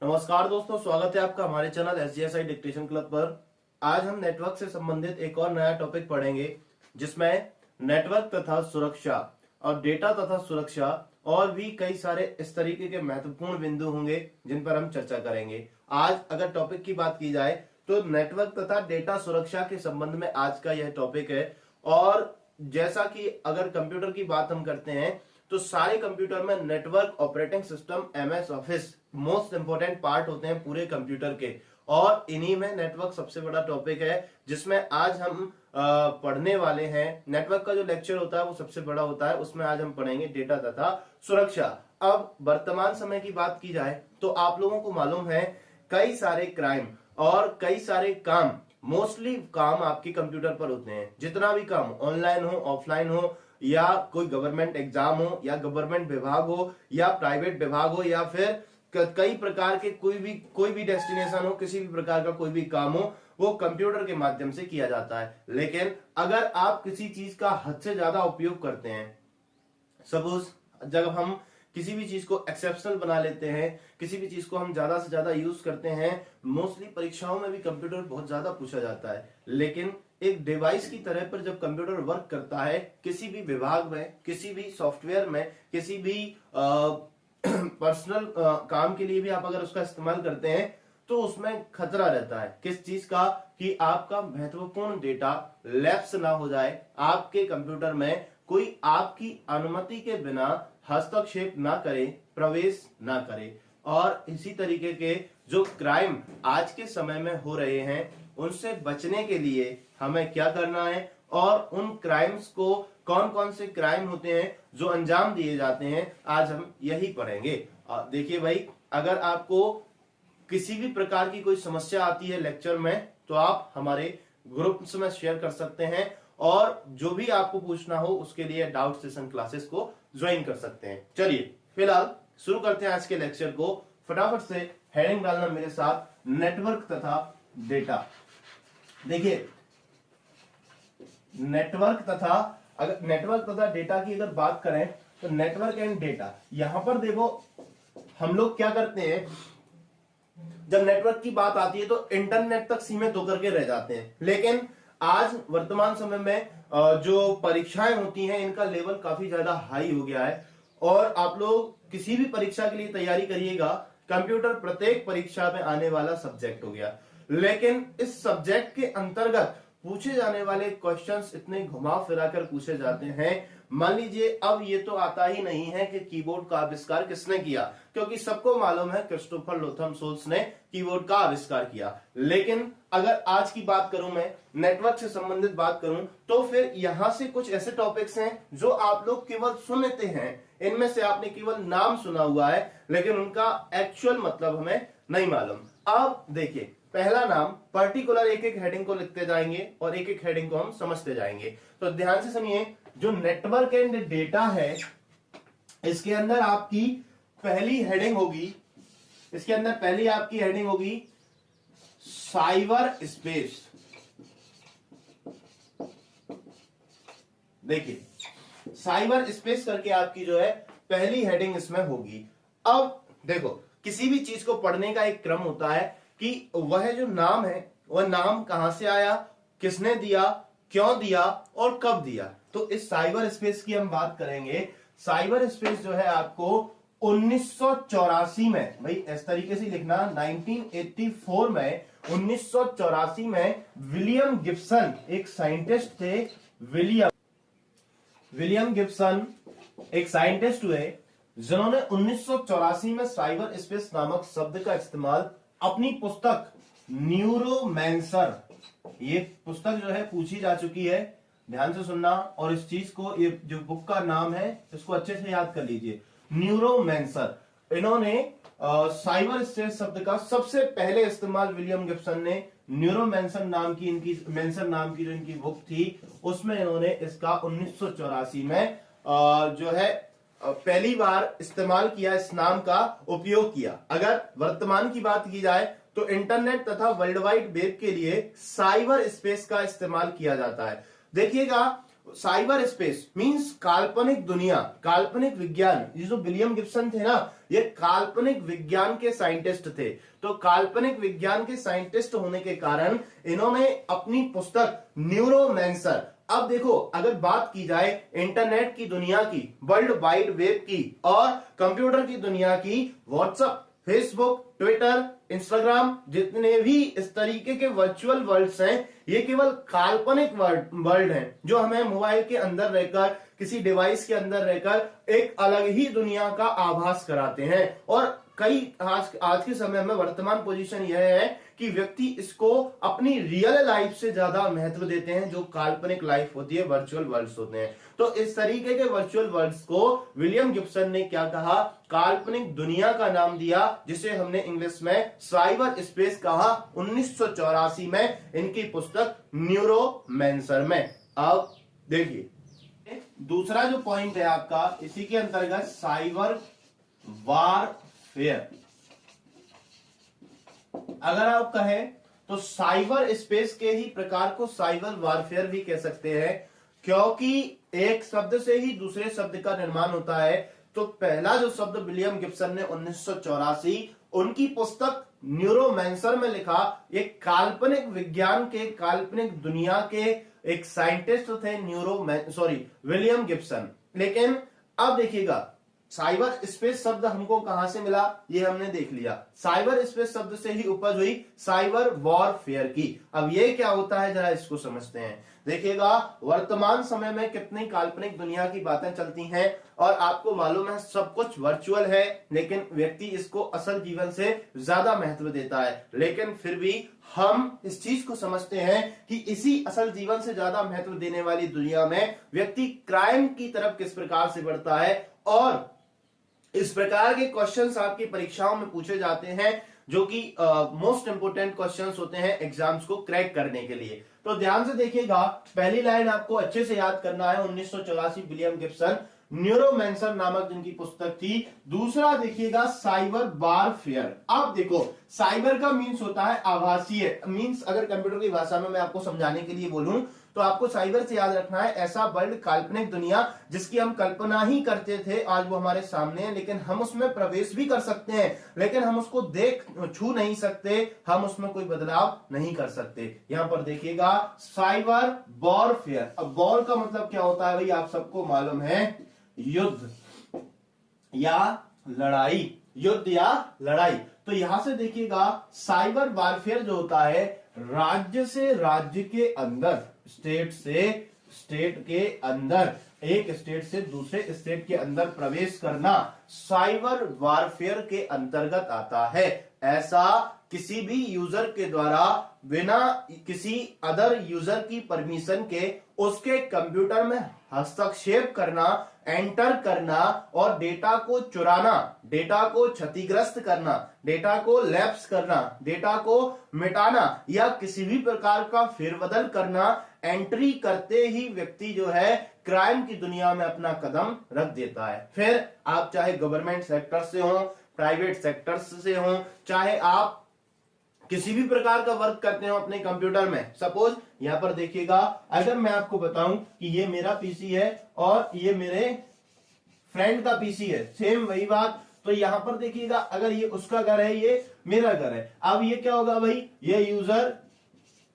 नमस्कार दोस्तों, स्वागत है आपका हमारे चैनल SGSI डिक्टेशन क्लब पर। आज हम नेटवर्क से संबंधित एक और नया टॉपिक पढ़ेंगे जिसमें नेटवर्क तथा सुरक्षा और डेटा तथा सुरक्षा और भी कई सारे इस तरीके के महत्वपूर्ण बिंदु होंगे जिन पर हम चर्चा करेंगे। आज अगर टॉपिक की बात की जाए तो नेटवर्क तथा डेटा सुरक्षा के संबंध में आज का यह टॉपिक है। और जैसा कि अगर कंप्यूटर की बात हम करते हैं तो सारे कंप्यूटर में network operating system MS office most important part होते हैं पूरे कंप्यूटर के, और इन्हीं में नेटवर्क सबसे बड़ा टॉपिक है जिसमें आज हम पढ़ने वाले हैं। नेटवर्क का जो लेक्चर होता है वो सबसे बड़ा होता है, उसमें आज हम पढ़ेंगे डेटा तथा सुरक्षा। अब वर्तमान समय की बात की जाए तो आप लोगों को मालूम है कई सारे क्राइम और कई सारे काम, मोस्टली काम आपके कंप्यूटर पर होते हैं। जितना भी काम ऑनलाइन हो, ऑफलाइन हो, या कोई गवर्नमेंट एग्जाम हो, या गवर्नमेंट विभाग हो, या प्राइवेट विभाग हो, या फिर कई प्रकार के कोई भी डेस्टिनेशन हो, किसी भी प्रकार का कोई भी काम हो, वो कंप्यूटर के माध्यम से किया जाता है। लेकिन अगर आप किसी चीज का हद से ज्यादा उपयोग करते हैं, सपोज जब हम किसी भी चीज को एक्सेप्शनल बना लेते हैं, किसी भी चीज को हम ज्यादा से ज्यादा यूज करते हैं, मोस्टली परीक्षाओं में भी कंप्यूटर बहुत ज्यादा पूछा जाता है। लेकिन एक डिवाइस की तरह पर जब कंप्यूटर वर्क करता है किसी भी विभाग में, किसी भी सॉफ्टवेयर में, किसी भी पर्सनल काम के लिए भी आप अगर उसका इस्तेमाल करते हैं तो उसमें खतरा रहता है किस चीज का, कि आपका महत्वपूर्ण डेटा लैप्स ना हो जाए, आपके कंप्यूटर में कोई आपकी अनुमति के बिना हस्तक्षेप ना करे, प्रवेश ना करे। और इसी तरीके के जो क्राइम आज के समय में हो रहे हैं उनसे बचने के लिए हमें क्या करना है, और उन क्राइम्स को कौन कौन से क्राइम होते हैं जो अंजाम दिए जाते हैं, आज हम यही पढ़ेंगे। देखिए भाई, अगर आपको किसी भी प्रकार की कोई समस्या आती है लेक्चर में तो आप हमारे ग्रुप्स में शेयर कर सकते हैं, और जो भी आपको पूछना हो उसके लिए डाउट सेशन क्लासेस को ज्वाइन कर सकते हैं। चलिए फिलहाल शुरू करते हैं आज के लेक्चर को। फटाफट से हेडिंग डालना मेरे साथ, नेटवर्क तथा डेटा। देखिए, नेटवर्क तथा डेटा की अगर बात करें तो नेटवर्क एंड डेटा, यहां पर देखो हम लोग क्या करते हैं, जब नेटवर्क की बात आती है तो इंटरनेट तक सीमित होकर के रह जाते हैं। लेकिन आज वर्तमान समय में जो परीक्षाएं होती हैं इनका लेवल काफी ज्यादा हाई हो गया है, और आप लोग किसी भी परीक्षा के लिए तैयारी करिएगा, कंप्यूटर प्रत्येक परीक्षा में आने वाला सब्जेक्ट हो गया। लेकिन इस सब्जेक्ट के अंतर्गत पूछे जाने वाले क्वेश्चंस इतने घुमा फिरा कर पूछे जाते हैं। मान लीजिए अब ये तो आता ही नहीं है कि कीबोर्ड का आविष्कार किसने किया, क्योंकि सबको मालूम है क्रिस्टोफर लोथम सोल्स ने कीबोर्ड का आविष्कार किया। लेकिन अगर आज की बात करूं, मैं नेटवर्क से संबंधित बात करूं, तो फिर यहां से कुछ ऐसे टॉपिक्स हैं जो आप लोग केवल सुनते हैं, इनमें से आपने केवल नाम सुना हुआ है लेकिन उनका एक्चुअल मतलब हमें नहीं मालूम। अब देखिए, पहला नाम, पर्टिकुलर एक एक हेडिंग को लिखते जाएंगे और एक एक हेडिंग को हम समझते जाएंगे। तो ध्यान से सुनिए, जो नेटवर्क एंड डेटा है इसके अंदर आपकी पहली हेडिंग होगी, साइबर स्पेस। देखिए, साइबर स्पेस करके आपकी जो है पहली हेडिंग इसमें होगी। अब देखो, किसी भी चीज को पढ़ने का एक क्रम होता है कि वह जो नाम है वह नाम कहां से आया, किसने दिया, क्यों दिया और कब दिया। तो इस साइबर स्पेस की हम बात करेंगे। साइबर स्पेस जो है आपको 1984 में, भाई इस तरीके से लिखना, 1984 में, 1984 में विलियम गिब्सन एक साइंटिस्ट थे। विलियम गिब्सन एक साइंटिस्ट हुए जिन्होंने 1984 में साइबर स्पेस नामक शब्द का इस्तेमाल अपनी पुस्तक न्यूरोमैंसर, ये पुस्तक जो है पूछी जा चुकी है, ध्यान से सुनना, और इस चीज को, ये जो बुक का नाम है इसको अच्छे से याद कर लीजिए, न्यूरोमैंसर। इन्होंने साइबर स्पेस शब्द का सबसे पहले इस्तेमाल विलियम गिब्सन ने न्यूरोमैंसर नाम की जो इनकी बुक थी उसमें इन्होंने इसका 1984 में जो है पहली बार इस्तेमाल किया, इस नाम का उपयोग किया। अगर वर्तमान की बात की जाए तो इंटरनेट तथा वर्ल्ड वाइड वेब के लिए साइबर स्पेस का इस्तेमाल किया जाता है। देखिएगा, साइबर स्पेस मींस काल्पनिक दुनिया, काल्पनिक विज्ञान। ये जो विलियम गिब्सन थे ना, ये काल्पनिक विज्ञान के साइंटिस्ट थे। तो काल्पनिक विज्ञान के साइंटिस्ट होने के कारण इन्होंने अपनी पुस्तक न्यूरोमैंसर, अब देखो अगर बात की जाए इंटरनेट की दुनिया की, वर्ल्ड वाइड वेब की और कंप्यूटर की दुनिया की, व्हाट्सएप, फेसबुक, ट्विटर, इंस्टाग्राम, जितने भी इस तरीके के वर्चुअल वर्ल्ड्स हैं, ये केवल काल्पनिक वर्ल्ड हैं जो हमें मोबाइल के अंदर रहकर, किसी डिवाइस के अंदर रहकर एक अलग ही दुनिया का आभास कराते हैं। और कई आज के समय में वर्तमान पोजीशन यह है कि व्यक्ति इसको अपनी रियल लाइफ से ज्यादा महत्व देते हैं, जो काल्पनिक लाइफ होती है, वर्चुअल वर्ल्ड्स होते हैं। तो इस तरीके के वर्चुअल वर्ल्ड्स को विलियम गिब्सन ने क्या कहा, काल्पनिक दुनिया का नाम दिया, जिसे हमने इंग्लिश में साइबर स्पेस कहा। 1984 में इनकी पुस्तक न्यूरोमैंसर में। अब देखिए दूसरा जो पॉइंट है आपका इसी के अंतर्गत साइबर वारफेयर। अगर आप कहें तो साइबर स्पेस के ही प्रकार को साइबर वारफेयर भी कह सकते हैं, क्योंकि एक शब्द से ही दूसरे शब्द का निर्माण होता है। तो पहला जो शब्द विलियम गिब्सन ने 1984 उनकी पुस्तक न्यूरोमैंसर में लिखा, एक काल्पनिक विज्ञान के, काल्पनिक दुनिया के एक साइंटिस्ट थे विलियम गिब्सन। लेकिन अब देखिएगा साइबर स्पेस शब्द हमको कहां से मिला, ये हमने देख लिया। साइबर स्पेस शब्द से ही उपज हुई साइबर वॉरफेयर की। अब ये क्या होता है जरा इसको समझते हैं। देखिएगा वर्तमान समय में कितनी काल्पनिक दुनिया की बातें चलती हैं और आपको मालूम है सब कुछ वर्चुअल है, लेकिन व्यक्ति इसको असल जीवन से ज्यादा महत्व देता है। लेकिन फिर भी हम इस चीज को समझते हैं कि इसी असल जीवन से ज्यादा महत्व देने वाली दुनिया में व्यक्ति क्राइम की तरफ किस प्रकार से बढ़ता है, और इस प्रकार के क्वेश्चंस आपकी परीक्षाओं में पूछे जाते हैं, जो कि मोस्ट इंपोर्टेंट क्वेश्चंस होते हैं एग्जाम्स को क्रैक करने के लिए। तो ध्यान से देखिएगा, पहली लाइन आपको अच्छे से याद करना है, 1984 विलियम गिब्सन, न्यूरोमैंसर नामक जिनकी पुस्तक थी। दूसरा देखिएगा साइबर वारफेयर। अब देखो साइबर का मीन्स होता है आभासीय, मीन्स अगर कंप्यूटर की भाषा में मैं आपको समझाने के लिए बोलूं तो आपको साइबर से याद रखना है ऐसा वर्ल्ड, काल्पनिक दुनिया जिसकी हम कल्पना ही करते थे, आज वो हमारे सामने है, लेकिन हम उसमें प्रवेश भी कर सकते हैं, लेकिन हम उसको छू नहीं सकते, हम उसमें कोई बदलाव नहीं कर सकते। यहां पर देखिएगा साइबर वॉरफेयर। अब वॉर का मतलब क्या होता है भाई, आप सबको मालूम है, युद्ध या लड़ाई, युद्ध या लड़ाई। तो यहां से देखिएगा साइबर वारफेयर जो होता है राज्य से राज्य के अंदर, स्टेट से स्टेट के अंदर, एक स्टेट से दूसरे स्टेट के अंदर प्रवेश करना साइबर वारफेयर के अंतर्गत आता है। ऐसा किसी भी यूजर के द्वारा बिना किसी अदर यूजर की परमिशन के उसके कंप्यूटर में हस्तक्षेप करना, एंटर करना और डेटा को चुराना, डेटा को क्षतिग्रस्त करना, डेटा को लैप्स करना, डेटा को मिटाना या किसी भी प्रकार का फेरबदल करना, एंट्री करते ही व्यक्ति जो है क्राइम की दुनिया में अपना कदम रख देता है। फिर आप चाहे गवर्नमेंट सेक्टर से हो, प्राइवेट सेक्टर से हो, चाहे आप किसी भी प्रकार का वर्क करते हो अपने कंप्यूटर में। सपोज यहां पर देखिएगा, अगर मैं आपको बताऊं कि ये मेरा पीसी है और ये मेरे फ्रेंड का पीसी है, सेम वही बात। तो यहां पर देखिएगा अगर ये उसका घर है, ये मेरा घर है, अब ये क्या होगा भाई, ये यूजर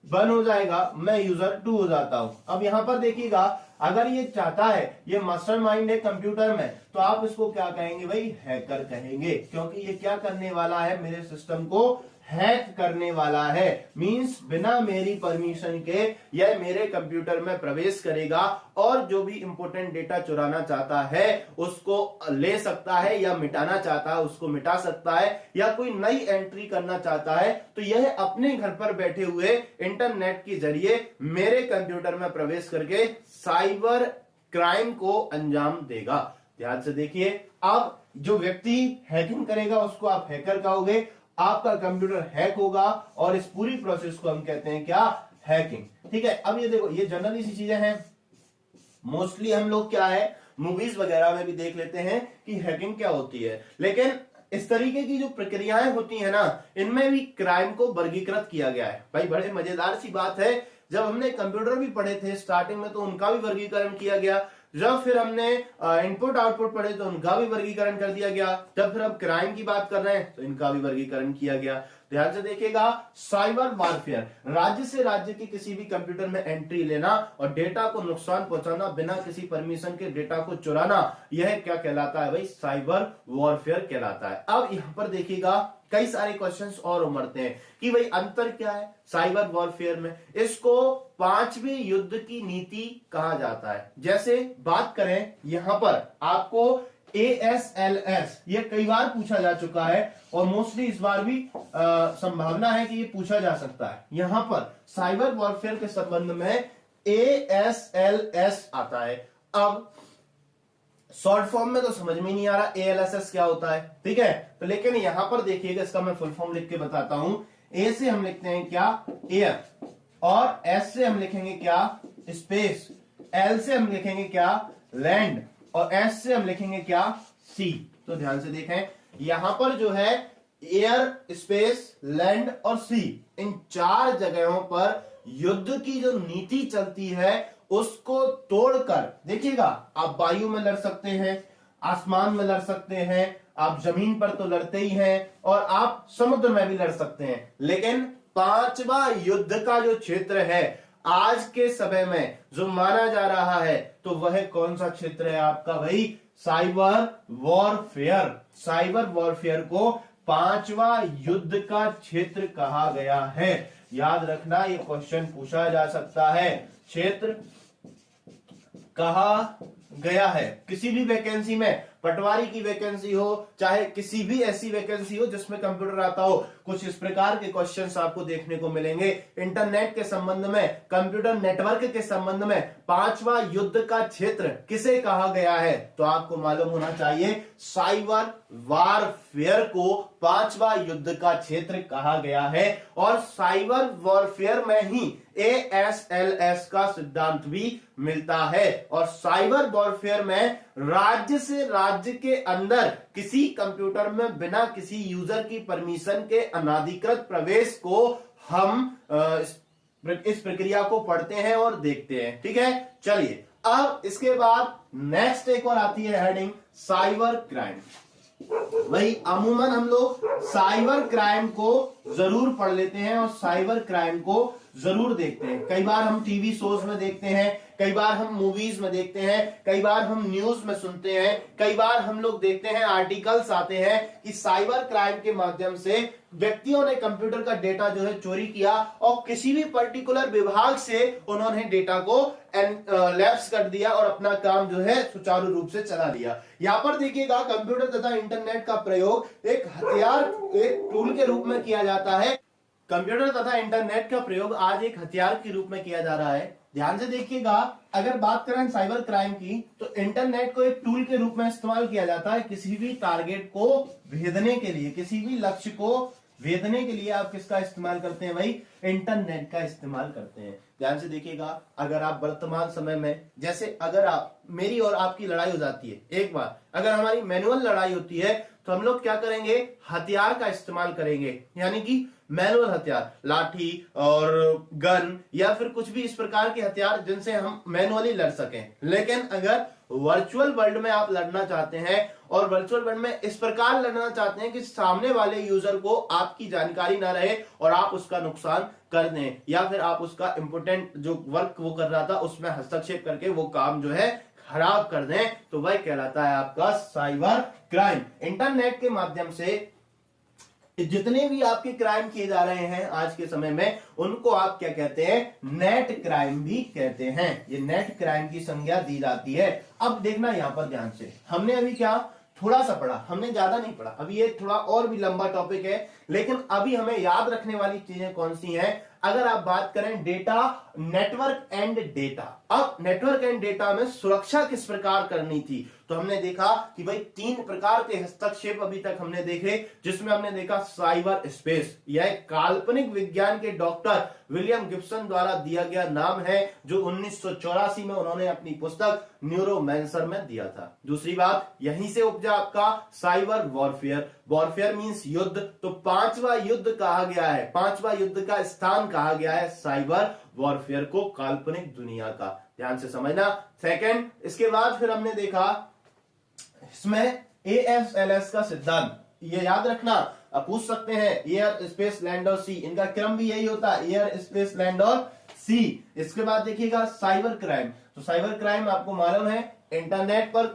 1 हो जाएगा, मैं यूजर 2 हो जाता हूं। अब यहां पर देखिएगा अगर ये चाहता है, ये मास्टरमाइंड है कंप्यूटर में, तो आप इसको क्या कहेंगे भाई, हैकर कहेंगे, क्योंकि ये क्या करने वाला है, मेरे सिस्टम को हैक करने वाला है। मींस बिना मेरी परमिशन के यह मेरे कंप्यूटर में प्रवेश करेगा और जो भी इंपॉर्टेंट डेटा चुराना चाहता है उसको ले सकता है, या मिटाना चाहता है उसको मिटा सकता है, या कोई नई एंट्री करना चाहता है तो यह अपने घर पर बैठे हुए इंटरनेट के जरिए मेरे कंप्यूटर में प्रवेश करके साइबर क्राइम को अंजाम देगा। ध्यान से देखिए, अब जो व्यक्ति हैकिंग करेगा उसको आप हैकर कहोगे, आपका कंप्यूटर हैक होगा और इस पूरी प्रोसेस को हम कहते हैं क्या, हैकिंग। ठीक है, अब ये देखो, ये जनरली सी चीजें हैं, मोस्टली हम लोग क्या है मूवीज वगैरह में भी देख लेते हैं कि हैकिंग क्या होती है, लेकिन इस तरीके की जो प्रक्रियाएं होती है ना, इनमें भी क्राइम को वर्गीकृत किया गया है। भाई बड़े मजेदार सी बात है, जब हमने कंप्यूटर भी पढ़े थे स्टार्टिंग में तो उनका भी वर्गीकरण किया गया, जब फिर हमने इनपुट आउटपुट पढ़े तो उनका भी वर्गीकरण कर दिया गया, जब फिर अब क्राइम की बात कर रहे हैं तो इनका भी वर्गीकरण किया गया। ध्यान से देखिएगा, साइबर वारफेयर, राज्य से राज्य के किसी भी कंप्यूटर में एंट्री लेना और डेटा को नुकसान पहुंचाना, बिना किसी परमिशन के डेटा को चुराना, यह क्या कहलाता है भाई? साइबर वॉरफेयर कहलाता है। अब यहां पर देखिएगा कई सारे क्वेश्चंस और उमड़ते हैं कि भाई अंतर क्या है साइबर वॉरफेयर में। इसको पांचवें युद्ध की नीति कहा जाता है। जैसे बात करें यहां पर आपको ASLS, ये कई बार पूछा जा चुका है और मोस्टली इस बार भी संभावना है कि ये पूछा जा सकता है। यहां पर साइबर वॉरफेयर के संबंध में ASLS आता है। अब शॉर्ट फॉर्म में तो समझ में नहीं आ रहा ALSS क्या होता है, ठीक है, तो लेकिन यहां पर देखिएगा, इसका मैं फुल फॉर्म लिख के बताता हूं। ए से हम लिखते हैं क्या? एयर, और एस से हम लिखेंगे क्या? स्पेस, एल से हम लिखेंगे क्या? लैंड, और एस से हम लिखेंगे क्या? सी। तो ध्यान से देखें, यहां पर जो है एयर, स्पेस, लैंड और सी, इन चार जगहों पर युद्ध की जो नीति चलती है उसको तोड़कर, देखिएगा, आप वायु में लड़ सकते हैं, आसमान में लड़ सकते हैं, आप जमीन पर तो लड़ते ही हैं, और आप समुद्र में भी लड़ सकते हैं, लेकिन पांचवा युद्ध का जो क्षेत्र है आज के समय में जो माना जा रहा है, तो वह कौन सा क्षेत्र है आपका भाई? Cyber warfare. साइबर वॉरफेयर को पांचवा युद्ध का क्षेत्र कहा गया है। याद रखना, ये क्वेश्चन पूछा जा सकता है। क्षेत्र कहा गया है किसी भी वैकेंसी में, पटवारी की वैकेंसी हो, चाहे किसी भी ऐसी वैकेंसी हो जिसमें कंप्यूटर आता हो, कुछ इस प्रकार के क्वेश्चंस आपको देखने को मिलेंगे। इंटरनेट के संबंध में, कंप्यूटर नेटवर्क के संबंध में पांचवा युद्ध का क्षेत्र किसे कहा गया है, तो आपको मालूम होना चाहिए साइबर वारफेयर को पांचवा युद्ध का क्षेत्र कहा गया है। और साइबर वॉरफेयर में ही ASLS का सिद्धांत भी मिलता है। और साइबर वॉरफेयर में राज्य से राज्य के अंदर किसी कंप्यूटर में बिना किसी यूजर की परमिशन के अनाधिकृत प्रवेश को हम इस प्रक्रिया को पढ़ते हैं और देखते हैं, ठीक है। चलिए, अब इसके बाद नेक्स्ट एक और आती है हेडिंग साइबर क्राइम। वही अमूमन हम लोग साइबर क्राइम को जरूर पढ़ लेते हैं और साइबर क्राइम को जरूर देखते हैं। कई बार हम टीवी शोज में देखते हैं, कई बार हम मूवीज में देखते हैं, कई बार हम न्यूज में सुनते हैं, कई बार हम लोग देखते हैं आर्टिकल्स आते हैं कि साइबर क्राइम के माध्यम से व्यक्तियों ने कंप्यूटर का डेटा जो है चोरी किया और किसी भी पर्टिकुलर विभाग से उन्होंने डेटा को लैप्स कर दिया और अपना काम जो है सुचारू रूप से चला लिया। यहां पर देखिएगा, कंप्यूटर तथा इंटरनेट का प्रयोग एक हथियार, एक टूल के रूप में किया जाता है। कंप्यूटर तथा इंटरनेट का प्रयोग आज एक हथियार के रूप में किया जा रहा है। ध्यान से देखिएगा, अगर बात करें साइबर क्राइम की, तो इंटरनेट को एक टूल के रूप में इस्तेमाल किया जाता है किसी भी टारगेट को भेदने के लिए, किसी भी लक्ष्य को भेदने के लिए आप किसका इस्तेमाल करते हैं भाई? इंटरनेट का इस्तेमाल करते हैं। ध्यान से देखिएगा, अगर आप वर्तमान समय में, जैसे अगर आप, मेरी और आपकी लड़ाई हो जाती है, एक बार अगर हमारी मैनुअल लड़ाई होती है तो हम लोग क्या करेंगे? हथियार का इस्तेमाल करेंगे, यानी कि मैनुअल हथियार, लाठी और गन या फिर कुछ भी इस प्रकार के हथियार जिनसे हम मैनुअली लड़ सकें। लेकिन अगर वर्चुअल वर्ल्ड में आप लड़ना चाहते हैं और वर्चुअल वर्ल्ड में इस प्रकार लड़ना चाहते हैं कि सामने वाले यूजर को आपकी जानकारी ना रहे और आप उसका नुकसान कर दें, या फिर आप उसका इंपोर्टेंट जो वर्क वो कर रहा था उसमें हस्तक्षेप करके वो काम जो है खराब कर दें, तो वह कहलाता है आपका साइबर क्राइम। इंटरनेट के माध्यम से जितने भी आपके क्राइम किए जा रहे हैं आज के समय में, उनको आप क्या कहते हैं? नेट क्राइम भी कहते हैं। ये नेट क्राइम की संज्ञा दी जाती है। अब देखना यहां पर ध्यान से, हमने अभी क्या थोड़ा सा पढ़ा, हमने ज्यादा नहीं पढ़ा, अभी ये थोड़ा और भी लंबा टॉपिक है, लेकिन अभी हमें याद रखने वाली चीजें कौन सी हैं? अगर आप बात करें डेटा, नेटवर्क एंड डेटा। अब नेटवर्क एंड डेटा में सुरक्षा किस प्रकार करनी थी, तो हमने देखा कि भाई 3 प्रकार के हस्तक्षेप अभी तक हमने देखे, जिसमें हमने देखा साइबर स्पेस, यह काल्पनिक विज्ञान के डॉक्टर विलियम गिब्सन द्वारा दिया गया नाम है, जो 1984 में उन्होंने अपनी पुस्तक न्यूरोमैंसर में दिया था। दूसरी बात, यहीं से उपजा आपका साइबर वॉरफेयर। वॉरफेयर मींस युद्ध, तो 5वां युद्ध कहा गया है, 5वां युद्ध का स्थान कहा गया है साइबर वॉरफेयर को, काल्पनिक दुनिया का। ध्यान से समझना। सेकंड, इसके बाद फिर हमने देखा इसमें ASLS का सिद्धांत, ये याद रखना, अब पूछ सकते हैं एयर, स्पेस, लैंड और सी, इनका क्रम भी यही होता है, एयर, स्पेस, लैंड और सी। इसके बाद देखिएगा साइबर क्राइम। तो साइबर क्राइम आपको मालूम है, इंटरनेट पर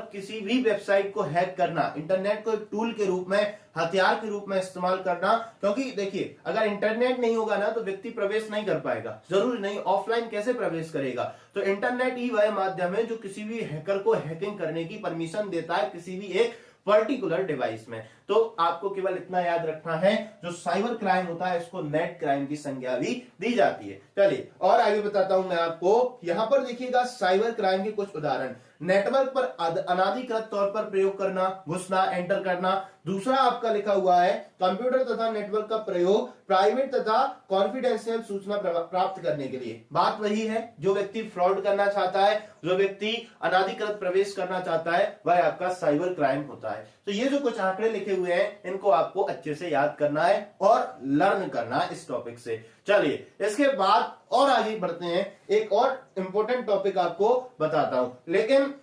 किसी भी वेबसाइट को हैक करना, इंटरनेट को एक टूल के रूप में, हथियार के रूप में इस्तेमाल करना। क्योंकि देखिए, अगर इंटरनेट नहीं होगा ना तो व्यक्ति प्रवेश नहीं कर पाएगा, जरूरी नहीं, ऑफलाइन कैसे प्रवेश करेगा। तो इंटरनेट ही वह माध्यम है जो किसी भी हैकर को हैकिंग करने की परमिशन देता है किसी भी एक पर्टिकुलर डिवाइस में। तो आपको केवल इतना याद रखना है, जो साइबर क्राइम होता है इसको नेट क्राइम की संज्ञा भी दी जाती है। चलिए और आगे बताता हूं मैं आपको। यहां पर देखिएगा साइबर क्राइम के कुछ उदाहरण, नेटवर्क पर अनाधिकृत तौर पर प्रयोग करना, घुसना, एंटर करना। दूसरा आपका लिखा हुआ है कंप्यूटर तथा नेटवर्क का प्रयोग प्राइवेट तथा कॉन्फिडेंशियल सूचना प्राप्त करने के लिए। बात वही है, जो व्यक्ति फ्रॉड करना चाहता है, जो व्यक्ति अनाधिकृत प्रवेश करना चाहता है, वह आपका साइबर क्राइम होता है। तो ये जो कुछ आंकड़े लिखे हुए हैं इनको आपको अच्छे से याद करना है और लर्न करना इस टॉपिक से। चलिए इसके बाद और आगे बढ़ते हैं, एक और इंपॉर्टेंट टॉपिक आपको बताता हूं। लेकिन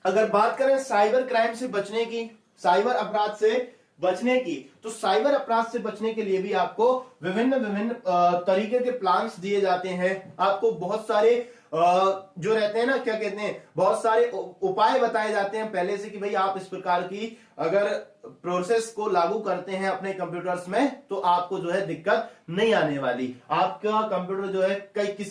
अगर बात करें साइबर क्राइम से बचने की, साइबर अपराध से बचने की, तो साइबर अपराध से बचने के लिए भी आपको विभिन्न तरीके के प्लान्स दिए जाते हैं। आपको बहुत सारे जो रहते हैं ना, क्या कहते हैं, बहुत सारे उपाय बताए जाते हैं पहले से कि भाई आप इस प्रकार की अगर प्रोसेस को लागू करते हैं अपने कंप्यूटर्स में तो आपको जो है दिक्कत नहीं आने वाली। आपका कंप्यूटर जो है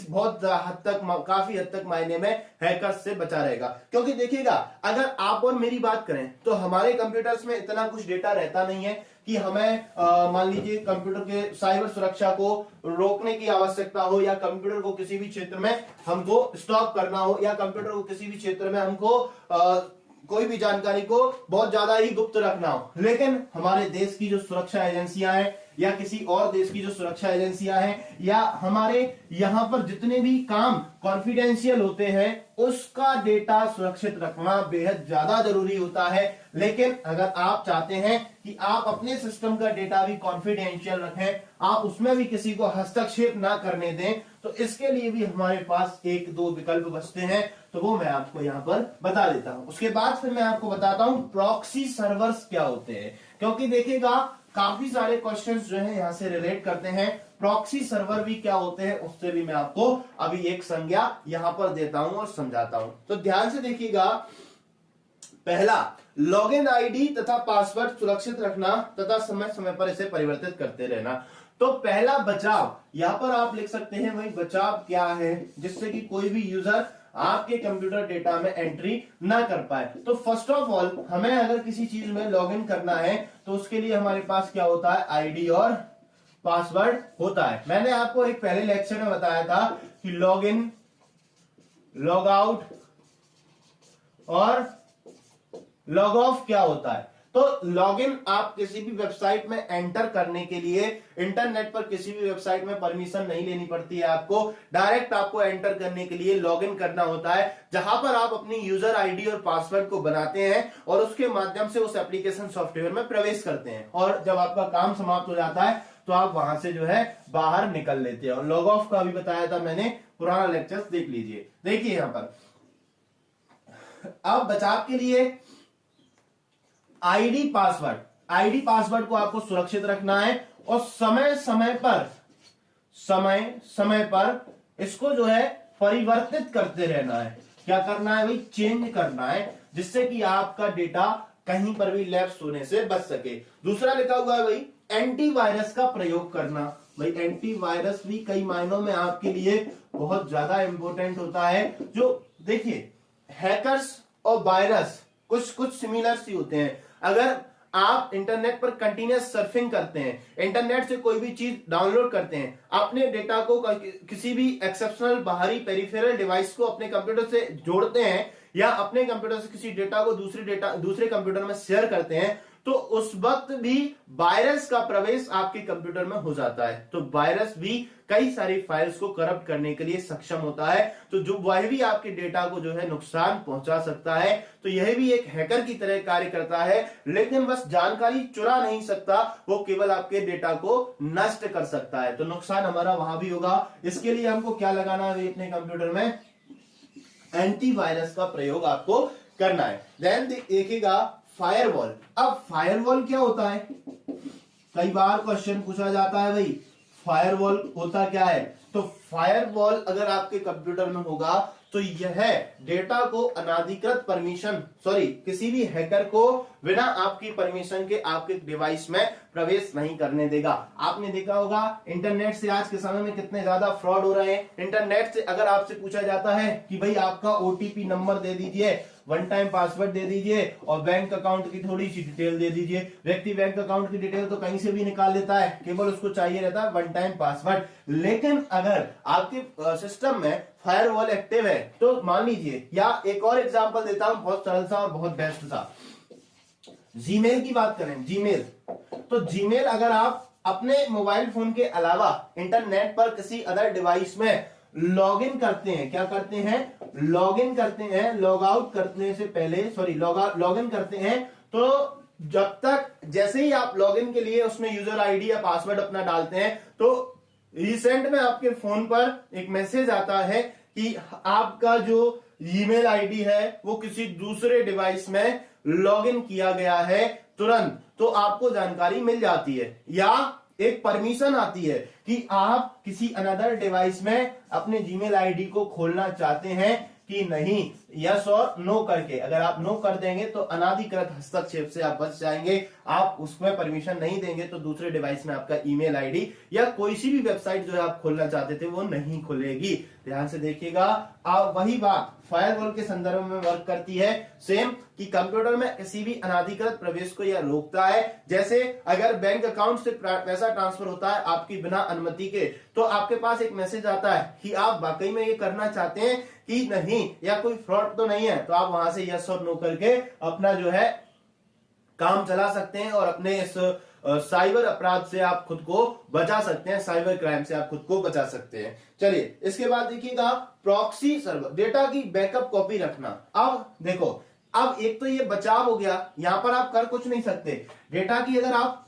बहुत हद तक, काफी हद तक मायने में हैकर्स से बचा रहेगा। क्योंकि देखिएगा, अगर आप और मेरी बात करें तो हमारे कंप्यूटर्स में इतना कुछ डेटा रहता नहीं है कि हमें मान लीजिए कंप्यूटर के साइबर सुरक्षा को रोकने की आवश्यकता हो, या कंप्यूटर को किसी भी क्षेत्र में हमको स्टॉप करना हो, या कंप्यूटर को किसी भी क्षेत्र में हमको कोई भी जानकारी को बहुत ज्यादा ही गुप्त रखना हो। लेकिन हमारे देश की जो सुरक्षा एजेंसियां हैं, या किसी और देश की जो सुरक्षा एजेंसियां हैं, या हमारे यहां पर जितने भी काम कॉन्फिडेंशियल होते हैं, उसका डेटा सुरक्षित रखना बेहद ज्यादा जरूरी होता है। लेकिन अगर आप चाहते हैं कि आप अपने सिस्टम का डेटा भी कॉन्फिडेंशियल रखें, आप उसमें भी किसी को हस्तक्षेप ना करने दें, तो इसके लिए भी हमारे पास एक दो विकल्प बचते हैं, तो वो मैं आपको यहां पर बता देता हूं। उसके बाद फिर मैं आपको बताता हूं प्रॉक्सी सर्वर्स क्या होते हैं, क्योंकि देखिएगा काफी सारे क्वेश्चंस जो है यहां से रिलेट करते हैं। प्रॉक्सी सर्वर भी क्या होते हैं उससे भी मैं आपको अभी एक संज्ञा यहां पर देता हूं और समझाता हूं। तो ध्यान से देखिएगा, पहला, लॉगिन आईडी तथा पासवर्ड सुरक्षित रखना तथा समय समय पर इसे परिवर्तित करते रहना। तो पहला बचाव, यहां पर आप लिख सकते हैं भाई बचाव क्या है, जिससे कि कोई भी यूजर आपके कंप्यूटर डेटा में एंट्री ना कर पाए। तो फर्स्ट ऑफ ऑल, हमें अगर किसी चीज में लॉगिन करना है तो उसके लिए हमारे पास क्या होता है, आईडी और पासवर्ड होता है। मैंने आपको एक पहले लेक्चर में बताया था कि लॉगिन, लॉग आउट और लॉग ऑफ क्या होता है। तो लॉगिन आप किसी भी वेबसाइट में एंटर करने के लिए इंटरनेट पर किसी भी वेबसाइट में परमिशन नहीं लेनी पड़ती है आपको, डायरेक्ट आपको एंटर करने के लिए लॉगिन करना होता है, जहां पर आप अपनी यूजर आईडी और पासवर्ड को बनाते हैं और उसके माध्यम से उस एप्लीकेशन सॉफ्टवेयर में प्रवेश करते हैं, और जब आपका काम समाप्त हो जाता है तो आप वहां से जो है बाहर निकल लेते हैं। और लॉग ऑफ का भी बताया था मैंने, पुराना लेक्चर देख लीजिए। देखिए यहां पर अब बचाव के लिए आईडी पासवर्ड को आपको सुरक्षित रखना है, और समय समय पर इसको जो है परिवर्तित करते रहना है। क्या करना है भाई, चेंज करना है, जिससे कि आपका डेटा कहीं पर भी लैप्स होने से बच सके। दूसरा लिखा हुआ है भाई एंटीवायरस का प्रयोग करना। भाई एंटीवायरस भी कई मायनों में आपके लिए बहुत ज्यादा इंपॉर्टेंट होता है। जो देखिए, हैकर्स और वायरस कुछ सिमिलर सी होते हैं। अगर आप इंटरनेट पर कंटिन्यूअस सर्फिंग करते हैं, इंटरनेट से कोई भी चीज डाउनलोड करते हैं, अपने डेटा को किसी भी एक्सेप्शनल बाहरी पेरिफेरल डिवाइस को अपने कंप्यूटर से जोड़ते हैं, या अपने कंप्यूटर से किसी डेटा को दूसरे कंप्यूटर में शेयर करते हैं, तो उस वक्त भी वायरस का प्रवेश आपके कंप्यूटर में हो जाता है। तो वायरस भी कई सारी फाइल्स को करप्ट करने के लिए सक्षम होता है, तो जो वह भी आपके डेटा को जो है नुकसान पहुंचा सकता है। तो यह भी एक हैकर की तरह कार्य करता है, लेकिन बस जानकारी चुरा नहीं सकता, वो केवल आपके डेटा को नष्ट कर सकता है। तो नुकसान हमारा वहां भी होगा। इसके लिए हमको क्या लगाना है अपने कंप्यूटर में, एंटीवायरस का प्रयोग आपको करना है। देन देखिएगा फायरवॉल। अब फायरवॉल क्या होता है, कई बार क्वेश्चन पूछा जाता है भाई फायरवॉल होता क्या है। तो फायरवॉल अगर आपके कंप्यूटर में होगा तो यह डेटा को अनाधिकृत परमिशन किसी भी हैकर को बिना आपकी परमिशन के आपके डिवाइस में प्रवेश नहीं करने देगा। आपने देखा होगा इंटरनेट से आज के समय में कितने ज्यादा फ्रॉड हो रहे हैं। इंटरनेट से अगर आपसे पूछा जाता है कि भाई आपका ओटीपी नंबर दे दीजिए, वन टाइम पासवर्ड दे दीजिए और बैंक अकाउंट की थोड़ी सी डिटेल दे दीजिए। व्यक्ति बैंक अकाउंट की डिटेल तो कहीं से भी निकाल लेता है, केवल उसको चाहिए रहता है वन टाइम पासवर्ड। लेकिन अगर आपके सिस्टम में फायरवॉल एक्टिव है तो मान लीजिए, या एक और एग्जांपल देता हूं बहुत सरल सा और बहुत बेस्ट सा, जीमेल की बात करें। जीमेल, तो जीमेल अगर आप अपने मोबाइल फोन के अलावा इंटरनेट पर किसी अदर डिवाइस में लॉग इन करते हैं, क्या करते हैं, लॉग इन करते हैं, लॉग आउट करने से पहले लॉग इन करते हैं, तो जब तक जैसे ही आप लॉग इन के लिए उसमें यूजर आईडी या पासवर्ड अपना डालते हैं तो रिसेंट में आपके फोन पर एक मैसेज आता है कि आपका जो ईमेल आईडी है वो किसी दूसरे डिवाइस में लॉग इन किया गया है तुरंत। तो आपको जानकारी मिल जाती है, या एक परमिशन आती है कि आप किसी अनदर डिवाइस में अपने जीमेल आईडी को खोलना चाहते हैं कि नहीं, यस और नो करके। अगर आप नो कर देंगे तो अनाधिकृत हस्तक्षेप से आप बच जाएंगे। आप उसमें परमिशन नहीं देंगे तो दूसरे डिवाइस में आपका ईमेल आईडी या कोई सी भी वेबसाइट जो है आप खोलना चाहते थे वो नहीं खुलेगी। ध्यान से देखिएगा। अब वही बात फायरवॉल के संदर्भ में वर्क करती है सेम, कि कंप्यूटर में किसी भी अनाधिकृत प्रवेश को यह रोकता है। जैसे अगर बैंक अकाउंट से पैसा ट्रांसफर होता है आपकी बिना अनुमति के, तो आपके पास एक मैसेज आता है कि आप वाकई में ये करना चाहते हैं कि नहीं, या कोई फ्रॉड तो नहीं है, तो आप वहां से यस और नो करके अपना जो है काम चला सकते हैं और अपने इस साइबर अपराध से आप खुद को बचा सकते हैं, साइबर क्राइम से आप खुद को बचा सकते हैं। चलिए इसके बाद देखिएगा प्रॉक्सी सर्वर, डेटा की बैकअप कॉपी रखना। अब देखो, अब एक तो ये बचाव हो गया, यहां पर आप कर कुछ नहीं सकते। डेटा की अगर आप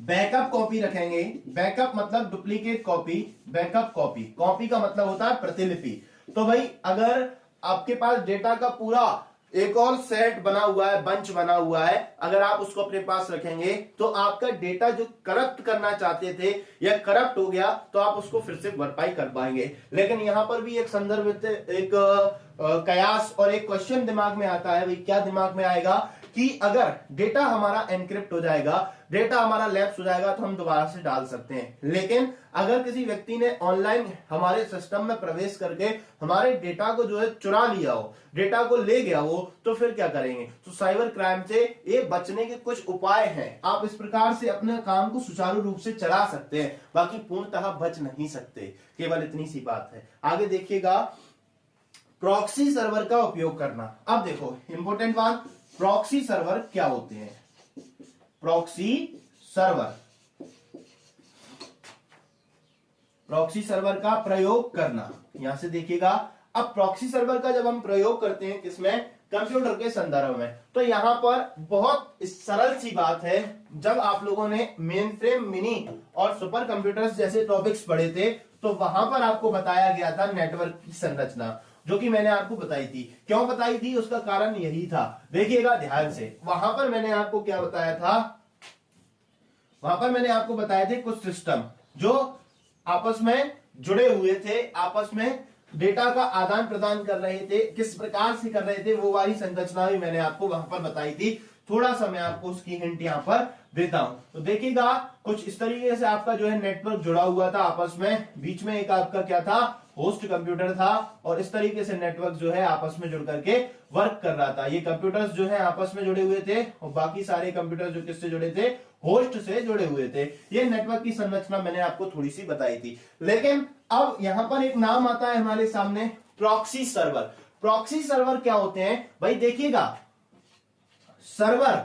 बैकअप कॉपी रखेंगे, बैकअप मतलब duplicate copy, backup copy, copy का मतलब होता है प्रतिलिपि। तो भाई अगर आपके पास डेटा का पूरा एक और सेट बना हुआ है, बंच बना हुआ है, अगर आप उसको अपने पास रखेंगे तो आपका डेटा जो करप्ट करना चाहते थे या करप्ट हो गया तो आप उसको फिर से भरपाई कर पाएंगे। लेकिन यहां पर भी एक संदर्भ, एक कयास और एक क्वेश्चन दिमाग में आता है। भाई क्या दिमाग में आएगा कि अगर डेटा हमारा एनक्रिप्ट हो जाएगा, डेटा हमारा लैप्स हो जाएगा तो हम दोबारा से डाल सकते हैं। लेकिन अगर किसी व्यक्ति ने ऑनलाइन हमारे सिस्टम में प्रवेश करके हमारे डेटा को जो है चुरा लिया हो, डेटा को ले गया हो, तो फिर क्या करेंगे। तो साइबर क्राइम से ये बचने के कुछ उपाय हैं। आप इस प्रकार से अपने काम को सुचारू रूप से चला सकते हैं, बाकी पूर्णतः बच नहीं सकते। केवल इतनी सी बात है। आगे देखिएगा प्रॉक्सी सर्वर का उपयोग करना। अब देखो इंपॉर्टेंट बात, प्रॉक्सी सर्वर क्या होते हैं। प्रॉक्सी सर्वर, प्रॉक्सी सर्वर का प्रयोग करना, यहां से देखिएगा। अब प्रॉक्सी सर्वर का जब हम प्रयोग करते हैं किसमें, कंप्यूटर के संदर्भ में, तो यहां पर बहुत सरल सी बात है। जब आप लोगों ने मेन फ्रेम, मिनी और सुपर कंप्यूटर्स जैसे टॉपिक्स पढ़े थे तो वहां पर आपको बताया गया था नेटवर्क की संरचना, जो कि मैंने आपको बताई थी। क्यों बताई थी, उसका कारण यही था। देखिएगा ध्यान से, वहां पर मैंने आपको क्या बताया था, वहां पर मैंने आपको बताए थे कुछ सिस्टम जो आपस में जुड़े हुए थे, आपस में डेटा का आदान प्रदान कर रहे थे। किस प्रकार से कर रहे थे वो वाली संरचना भी मैंने आपको वहां पर बताई थी। थोड़ा सा मैं आपको उसकी हिंट यहां पर देता हूं। तो देखिएगा कुछ इस तरीके से आपका जो है नेटवर्क जुड़ा हुआ था आपस में। बीच में एक आपका क्या था, होस्ट कंप्यूटर था, और इस तरीके से नेटवर्क जो है आपस में जुड़ करके वर्क कर रहा था। ये कंप्यूटर्स जो है आपस में जुड़े हुए थे और बाकी सारे कंप्यूटर जो किससे जुड़े थे, होस्ट से जुड़े हुए थे। ये नेटवर्क की संरचना मैंने आपको थोड़ी सी बताई थी। लेकिन अब यहां पर एक नाम आता है हमारे सामने, प्रॉक्सी सर्वर। प्रॉक्सी सर्वर क्या होते हैं भाई, देखिएगा सर्वर,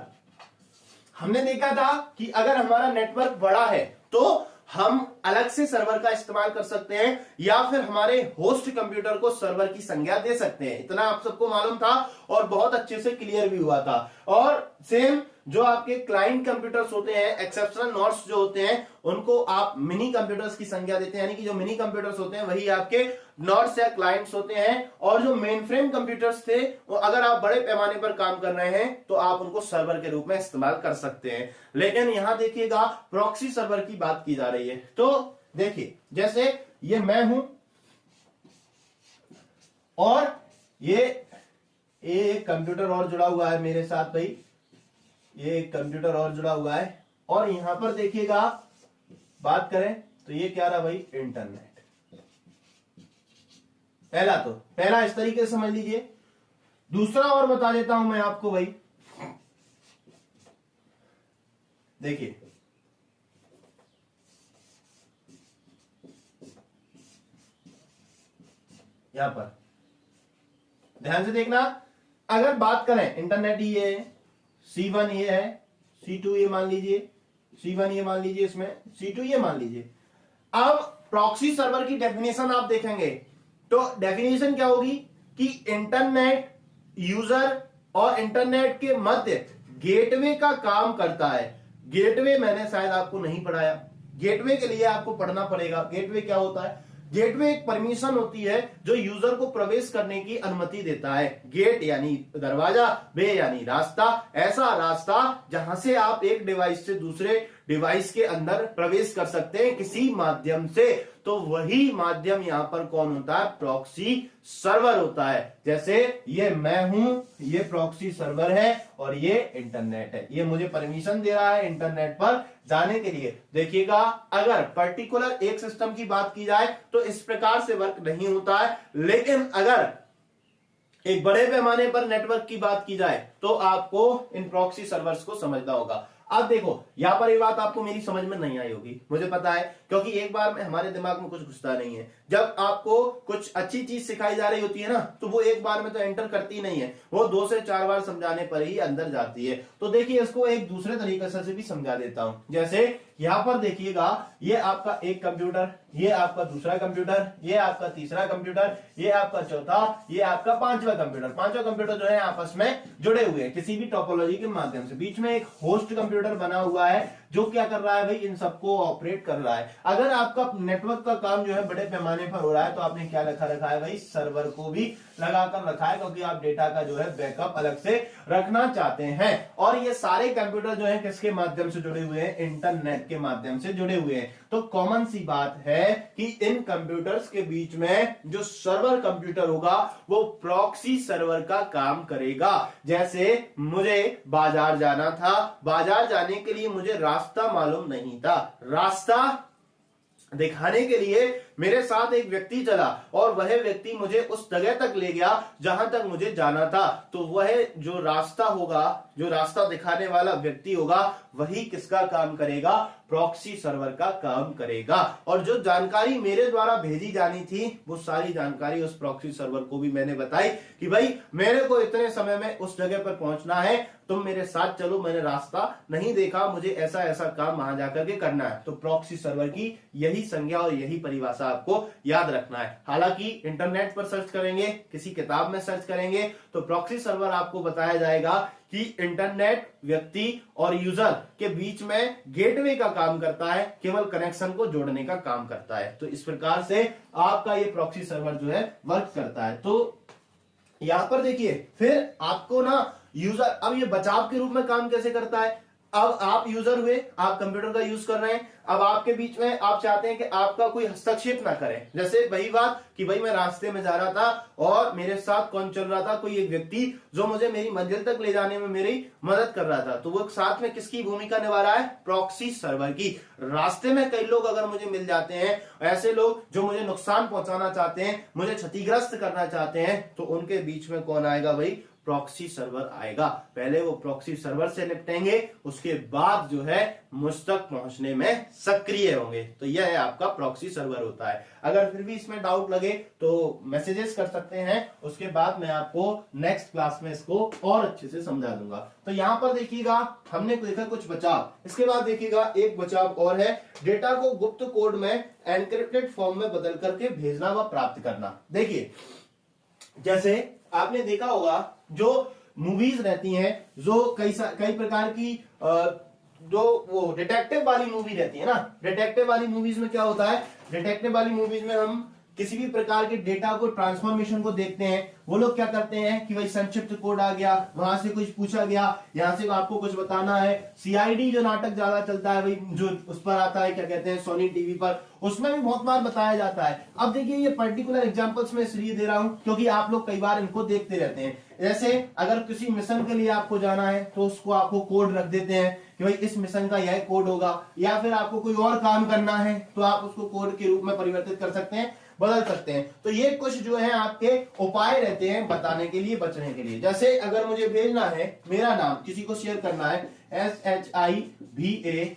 हमने देखा था कि अगर हमारा नेटवर्क बड़ा है तो हम अलग से सर्वर का इस्तेमाल कर सकते हैं या फिर हमारे होस्ट कंप्यूटर को सर्वर की संज्ञा दे सकते हैं। इतना आप सबको मालूम था और बहुत अच्छे से क्लियर भी हुआ था। और सेम जो आपके क्लाइंट कंप्यूटर्स होते हैं, एक्सेप्शनल नोड्स जो होते हैं, उनको आप मिनी कंप्यूटर्स की संज्ञा देते हैं, यानी कि जो मिनी कंप्यूटर्स होते हैं वही आपके नोड्स या क्लाइंट्स होते हैं। और जो मेन फ्रेम कंप्यूटर्स थे वो अगर आप बड़े पैमाने पर काम कर रहे हैं तो आप उनको सर्वर के रूप में इस्तेमाल कर सकते हैं। लेकिन यहां देखिएगा प्रॉक्सी सर्वर की बात की जा रही है। तो देखिए जैसे ये मैं हूं और ये एक कंप्यूटर और जुड़ा हुआ है मेरे साथ भाई, ये एक कंप्यूटर और जुड़ा हुआ है। और यहां पर देखिएगा बात करें तो ये क्या रहा भाई, इंटरनेट। पहला इस तरीके से समझ लीजिए। दूसरा और बता देता हूं मैं आपको भाई, देखिए यहां पर ध्यान से देखना, अगर बात करें इंटरनेट ये है, C1 ये है, C2 ये मान लीजिए, C1 ये मान लीजिए, इसमें C2 ये मान लीजिए। अब प्रॉक्सी सर्वर की डेफिनेशन आप देखेंगे तो डेफिनेशन क्या होगी कि इंटरनेट यूजर और इंटरनेट के मध्य गेटवे का काम करता है। गेटवे मैंने शायद आपको नहीं पढ़ाया, गेटवे के लिए आपको पढ़ना पड़ेगा। गेटवे क्या होता है? गेटवे एक परमिशन होती है जो यूजर को प्रवेश करने की अनुमति देता है। गेट यानी दरवाजा, वे यानी रास्ता, ऐसा रास्ता जहां से आप एक डिवाइस से दूसरे डिवाइस के अंदर प्रवेश कर सकते हैं किसी माध्यम से। तो वही माध्यम यहां पर कौन होता है? प्रॉक्सी सर्वर होता है। जैसे ये मैं हूं, ये प्रॉक्सी सर्वर है और ये इंटरनेट है। ये मुझे परमिशन दे रहा है इंटरनेट पर जाने के लिए। देखिएगा अगर पर्टिकुलर एक सिस्टम की बात की जाए तो इस प्रकार से वर्क नहीं होता है, लेकिन अगर एक बड़े पैमाने पर नेटवर्क की बात की जाए तो आपको इन प्रॉक्सी सर्वर्स को समझना होगा। अब देखो यहां पर ये बात आपको मेरी समझ में नहीं आई होगी, मुझे पता है, क्योंकि एक बार में हमारे दिमाग में कुछ घुसता नहीं है। जब आपको कुछ अच्छी चीज सिखाई जा रही होती है ना तो वो एक बार में तो एंटर करती नहीं है, वो 2 से 4 बार समझाने पर ही अंदर जाती है। तो देखिए इसको एक दूसरे तरीके से भी समझा देता हूं। जैसे यहां पर देखिएगा, ये आपका एक कंप्यूटर, ये आपका दूसरा कंप्यूटर, ये आपका तीसरा कंप्यूटर, ये आपका चौथा, ये आपका पांचवा कंप्यूटर। पांचवा कंप्यूटर जो है आपस में जुड़े हुए हैं किसी भी टोपोलॉजी के माध्यम से। बीच में एक होस्ट कंप्यूटर बना हुआ है जो क्या कर रहा है भाई, इन सबको ऑपरेट कर रहा है। अगर आपका नेटवर्क का काम जो है बड़े पैमाने पर हो रहा है तो आपने क्या रखा है भाई, सर्वर को भी लगाकर रखा है, क्योंकि आप डेटा का जो है बैकअप अलग से रखना चाहते हैं। और ये सारे कंप्यूटर जो है किसके माध्यम से जुड़े हुए हैं? इंटरनेट के माध्यम से जुड़े हुए हैं। तो कॉमन सी बात है कि इन कंप्यूटर्स के बीच में जो सर्वर कंप्यूटर होगा वो प्रॉक्सी सर्वर का काम करेगा। जैसे मुझे बाजार जाना था, बाजार जाने के लिए मुझे रास्ता मालूम नहीं था, रास्ता दिखाने के लिए मेरे साथ एक व्यक्ति चला और वह व्यक्ति मुझे उस जगह तक ले गया जहां तक मुझे जाना था। तो वह जो रास्ता होगा, जो रास्ता दिखाने वाला व्यक्ति होगा, वही किसका काम करेगा? प्रॉक्सी सर्वर का काम करेगा। और जो जानकारी मेरे द्वारा भेजी जानी थी वो सारी जानकारी उस प्रॉक्सी सर्वर को भी मैंने बताई कि भाई मेरे को इतने समय में उस जगह पर पहुंचना है, तुम मेरे साथ चलो, मैंने रास्ता नहीं देखा, मुझे ऐसा ऐसा काम वहां जाकर के करना है। तो प्रॉक्सी सर्वर की यही संज्ञा और यही परिभाषा आपको याद रखना है। हालांकि इंटरनेट पर सर्च करेंगे, किसी किताब में सर्च करेंगे तो प्रॉक्सी सर्वर आपको बताया जाएगा कि इंटरनेट व्यक्ति और यूजर के बीच में गेटवे का काम करता है, केवल कनेक्शन को जोड़ने का काम करता है। तो इस प्रकार से आपका ये प्रॉक्सी सर्वर जो है वर्क करता है। तो यहां पर देखिए फिर आपको ना यूजर, अब ये बचाव के रूप में काम कैसे करता है? अब आप यूजर हुए, आप कंप्यूटर का यूज कर रहे हैं, अब आपके बीच में आप चाहते हैं कि आपका कोई हस्तक्षेप ना करे। जैसे वही बात कि भाई मैं रास्ते में जा रहा था और मेरे साथ कौन चल रहा था? कोई एक व्यक्ति जो मुझे मेरी मंजिल तक ले जाने में मेरी मदद कर रहा था। तो वो साथ में किसकी भूमिका निभा रहा है? प्रॉक्सी सर्वर की। रास्ते में कई लोग अगर मुझे मिल जाते हैं, ऐसे लोग जो मुझे नुकसान पहुंचाना चाहते हैं, मुझे क्षतिग्रस्त करना चाहते हैं, तो उनके बीच में कौन आएगा भाई? प्रॉक्सी सर्वर आएगा। पहले वो प्रॉक्सी सर्वर से निपटेंगे, उसके बाद जो है मुझ तक पहुंचने में सक्रिय होंगे। तो यह है आपका प्रॉक्सी सर्वर होता है। अगर फिर भी इसमें डाउट लगे तो मैसेजेस कर सकते हैं, उसके बाद मैं आपको नेक्स्ट क्लास में इसको और अच्छे से समझा दूंगा। तो यहां पर देखिएगा हमने देखा कुछ बचाव, इसके बाद देखिएगा एक बचाव और है, डेटा को गुप्त कोड में एनक्रिप्टेड फॉर्म में बदल करके भेजना व प्राप्त करना। देखिए जैसे आपने देखा होगा जो मूवीज रहती हैं, जो कई प्रकार की जो वो डिटेक्टिव वाली मूवी रहती है ना, डिटेक्टिव वाली मूवीज में क्या होता है, डिटेक्टिव वाली मूवीज में हम किसी भी प्रकार के डेटा को ट्रांसफॉर्मेशन को देखते हैं। वो लोग क्या करते हैं कि भाई संक्षिप्त कोड आ गया, वहां से कुछ पूछा गया, यहां से आपको कुछ बताना है। सीआईडी जो नाटक ज्यादा चलता है भाई, जो उस पर आता है, क्या कहते हैं, सोनी टीवी पर, उसमें भी बहुत बार बताया जाता है। अब देखिए ये पर्टिकुलर एग्जांपल्स में इसलिए दे रहा हूं क्योंकि आप लोग कई बार इनको देखते रहते हैं। जैसे अगर किसी मिशन के लिए आपको जाना है तो उसको आपको कोड रख देते हैं कि भाई इस मिशन का यह कोड होगा, या फिर आपको कोई और काम करना है तो आप उसको कोड के रूप में परिवर्तित कर सकते हैं, बदल सकते हैं। तो ये कुछ जो है आपके उपाय रहते हैं बताने के लिए, बचने के लिए। जैसे अगर मुझे भेजना है मेरा नाम, किसी को शेयर करना है SHIVAM,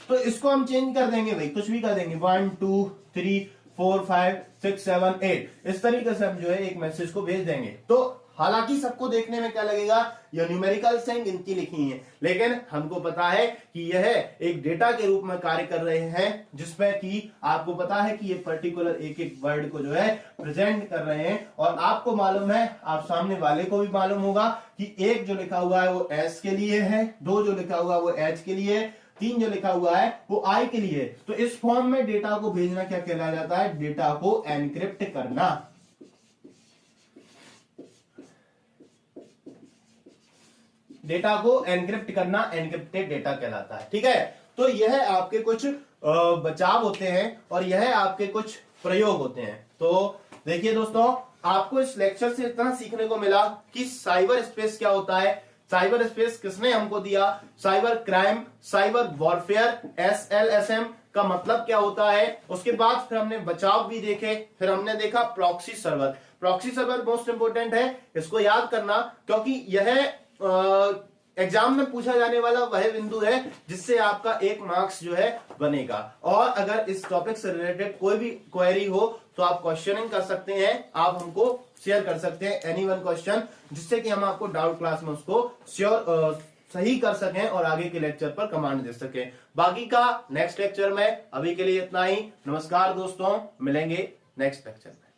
तो इसको हम चेंज कर देंगे भाई, कुछ भी कर देंगे, 1 2 3 4 5 6 7 8, इस तरीके से हम जो है एक मैसेज को भेज देंगे। तो हालांकि सबको देखने में क्या लगेगा, ये न्यूमेरिकल्स हैं, गिनती लिखी है, लेकिन हमको पता है कि यह एक डेटा के रूप में कार्य कर रहे हैं, जिसमें कि आपको पता है कि ये पर्टिकुलर एक एक वर्ड को जो है प्रेजेंट कर रहे हैं। और आपको मालूम है, आप सामने वाले को भी मालूम होगा कि एक जो लिखा हुआ है वो S के लिए है, 2 जो लिखा हुआ है वो H के लिए, 3 जो लिखा हुआ है वो I के लिए। तो इस फॉर्म में डेटा को भेजना क्या कहलाया जाता है, डेटा को एनक्रिप्ट करना। डेटा को एनक्रिप्ट करना एनक्रिप्टेड डेटा कहलाता है। ठीक है, तो यह आपके कुछ बचाव होते हैं और यह आपके कुछ प्रयोग होते हैं। तो देखिए दोस्तों, आपको इस लेक्चर से इतना सीखने को मिला कि साइबर स्पेस क्या होता है, साइबर स्पेस किसने हमको दिया, cyber crime, cyber warfare, SLSM का मतलब क्या होता है। उसके बाद फिर हमने बचाव भी देखे, फिर हमने देखा proxy server. Proxy server most important है, इसको याद करना, क्योंकि यह एग्जाम में पूछा जाने वाला वह बिंदु है जिससे आपका 1 मार्क्स जो है बनेगा। और अगर इस टॉपिक से रिलेटेड कोई भी क्वेरी हो तो आप क्वेश्चनिंग कर सकते हैं, आप हमको शेयर कर सकते हैं एनी वन क्वेश्चन, जिससे कि हम आपको डाउट क्लास में उसको सही कर सकें और आगे के लेक्चर पर कमांड दे सकें। बाकी का नेक्स्ट लेक्चर में, अभी के लिए इतना ही। नमस्कार दोस्तों, मिलेंगे नेक्स्ट लेक्चर में।